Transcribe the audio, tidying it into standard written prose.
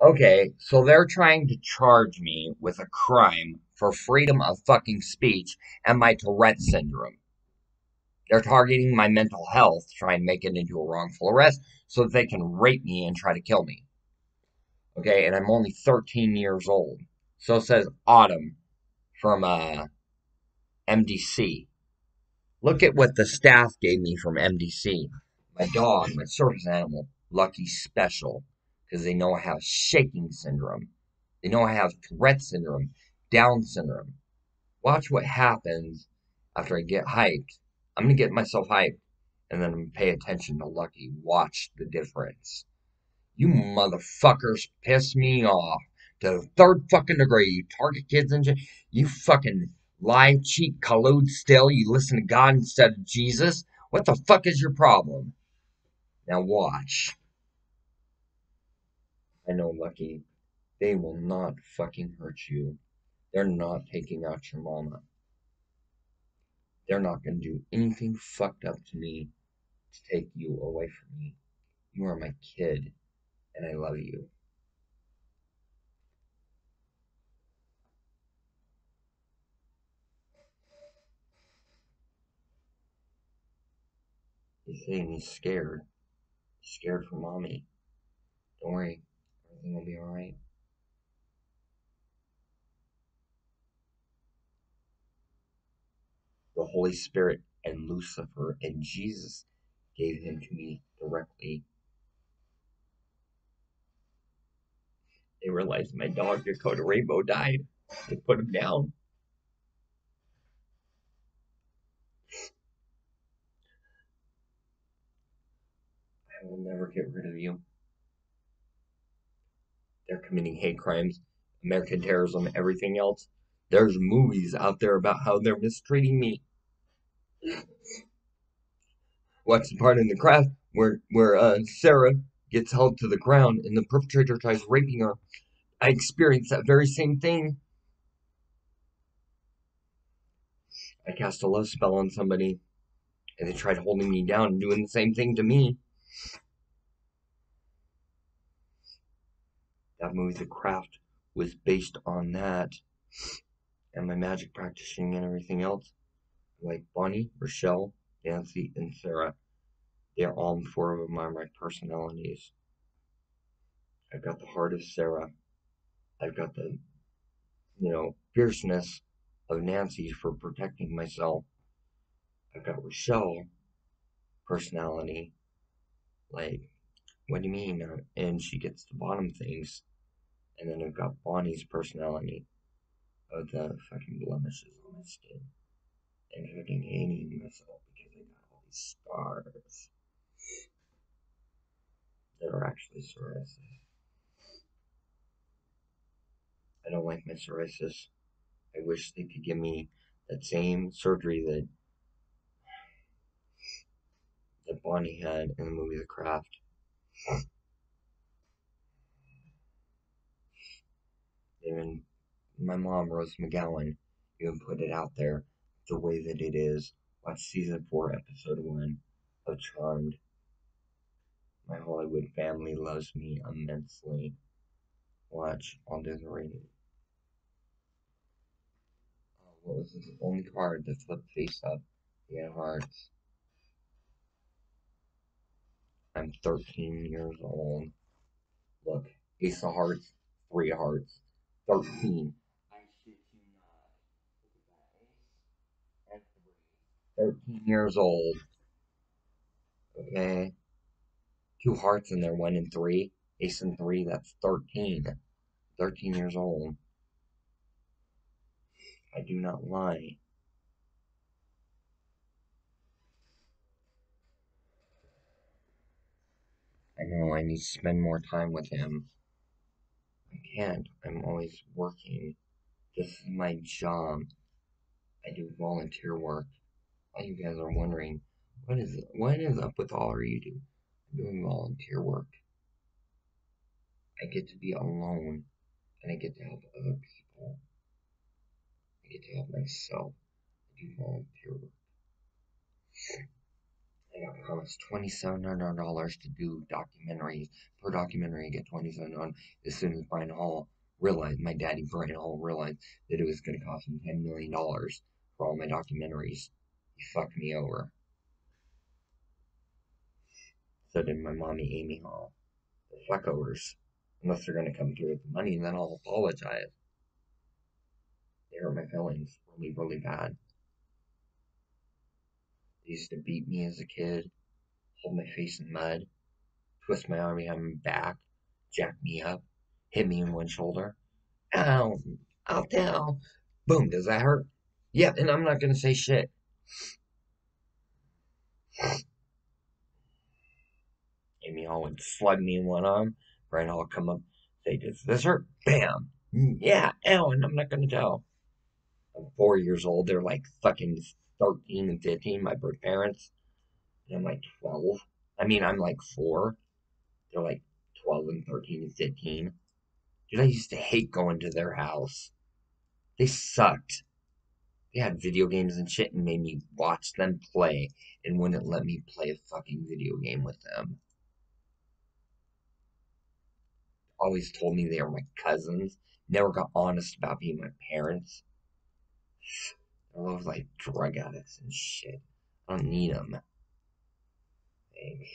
Okay, so they're trying to charge me with a crime for freedom of fucking speech and my Tourette syndrome. They're targeting my mental health, trying to make it into a wrongful arrest so that they can rape me and try to kill me. Okay, and I'm only 13 years old. So says Autumn from MDC. Look at what the staff gave me from MDC. My dog, my service animal, Lucky Special, because they know I have shaking syndrome. They know I have Tourette syndrome, Down syndrome. Watch what happens after I get hyped. I'm going to get myself hyped, and then I'm going to pay attention to Lucky. Watch the difference. You motherfuckers piss me off to the third fucking degree. You target kids and shit. You fucking lie, cheat, collude still. You listen to God instead of Jesus. What the fuck is your problem? Now watch. I know, Lucky. They will not fucking hurt you. They're not taking out your mama. They're not gonna do anything fucked up to me to take you away from me. You are my kid, and I love you. He's saying he's scared. He's scared for mommy. Don't worry, everything will be alright. The Holy Spirit and Lucifer and Jesus gave him to me directly. They realized my dog Dakota Rainbow died. They put him down. I will never get rid of you. They're committing hate crimes, American terrorism, everything else. There's movies out there about how they're mistreating me. What's the part in the craft where Sarah gets held to the ground and the perpetrator tries raping her? I experienced that very same thing. I cast a love spell on somebody, and they tried holding me down and doing the same thing to me. That movie, The Craft, was based on that, and my magic practicing and everything else. Like Bonnie, Rochelle, Nancy, and Sarah. They're all four of them are my personalities. I've got the heart of Sarah. I've got the, fierceness of Nancy for protecting myself. I've got Rochelle personality. Like, what do you mean? And she gets to bottom things. And then I've got Bonnie's personality of the fucking blemishes on my skin. And fucking hating myself because I got all these scars that are actually psoriasis. I don't like my psoriasis. I wish they could give me that same surgery that Bonnie had in the movie The Craft. Even my mom, Rose McGowan, even put it out there the way that it is. Watch season 4, episode 1 of Charmed. My Hollywood family loves me immensely. Watch, I'll do the rating. Oh, what was the only card that flipped face up? Yeah, hearts. I'm 13 years old. Look, Ace of Hearts, 3 of Hearts, 13. I shit you not. Look at that, Ace and 3. 13 years old. Okay. 2 hearts in there, 1 and 3. Ace and 3, that's 13. 13 years old. I do not lie. I know I need to spend more time with him. I can't. I'm always working. This is my job. I do volunteer work. All you guys are wondering, what is up with all of you do? I'm doing volunteer work. I get to be alone and I get to help other people. I get to help myself. I do volunteer work. I got promised $2,700 to do documentaries. Per documentary, I get 2,700. As soon as Brian Hall realized, my daddy Brian Hall realized that it was going to cost him $10 million for all my documentaries, he fucked me over. So did my mommy Amy Hall. The fuckovers. Unless they're going to come through with the money, then I'll apologize. They hurt my feelings really, really bad. They used to beat me as a kid, hold my face in mud, twist my arm behind my back, jack me up, hit me in one shoulder. Ow, ow, down. Boom, does that hurt? Yep, and I'm not gonna say shit. Amy Hall would slug me in one arm. Brian Hall would come up, say, does this hurt? Bam. Yeah, ow, and I'm not gonna tell. I'm 4 years old. They're like fucking 13 and 15, my birth parents. And I'm like 12. I mean, I'm like 4. They're like 12 and 13 and 15. Dude, I used to hate going to their house. They sucked. They had video games and shit and made me watch them play and wouldn't let me play a fucking video game with them. Always told me they were my cousins. Never got honest about being my parents. They're always like drug addicts and shit. I don't need them. Thanks.